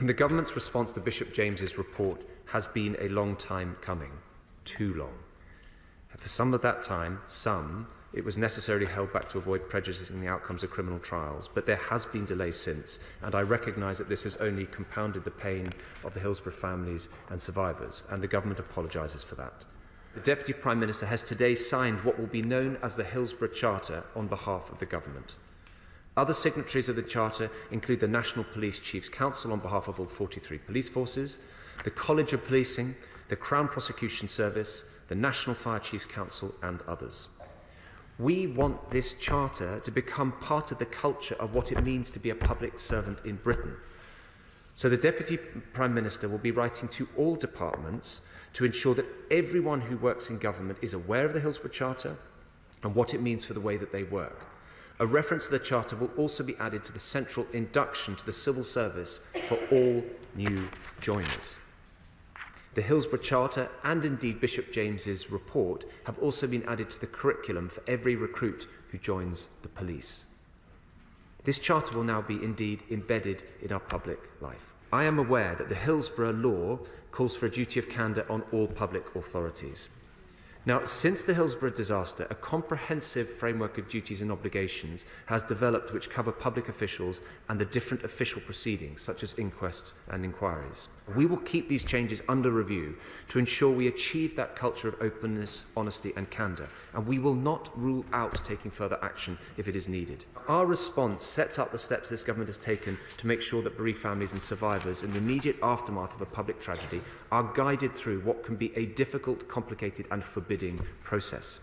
The Government's response to Bishop James's report has been a long time coming, too long. For some of that time, it was necessarily held back to avoid prejudicing the outcomes of criminal trials, but there has been delay since, and I recognise that this has only compounded the pain of the Hillsborough families and survivors, and the Government apologises for that. The Deputy Prime Minister has today signed what will be known as the Hillsborough Charter on behalf of the Government. Other signatories of the Charter include the National Police Chiefs Council on behalf of all 43 police forces, the College of Policing, the Crown Prosecution Service, the National Fire Chiefs Council and others. We want this charter to become part of the culture of what it means to be a public servant in Britain. So the Deputy Prime Minister will be writing to all departments to ensure that everyone who works in government is aware of the Hillsborough Charter and what it means for the way that they work. A reference to the Charter will also be added to the central induction to the civil service for all new joiners. The Hillsborough Charter and indeed Bishop James's report have also been added to the curriculum for every recruit who joins the police. This charter will now be indeed embedded in our public life. I am aware that the Hillsborough law calls for a duty of candour on all public authorities. Now, since the Hillsborough disaster, a comprehensive framework of duties and obligations has developed which cover public officials and the different official proceedings, such as inquests and inquiries. We will keep these changes under review to ensure we achieve that culture of openness, honesty and candour, and we will not rule out taking further action if it is needed. Our response sets out the steps this government has taken to make sure that bereaved families and survivors in the immediate aftermath of a public tragedy are guided through what can be a difficult, complicated and forbidding process.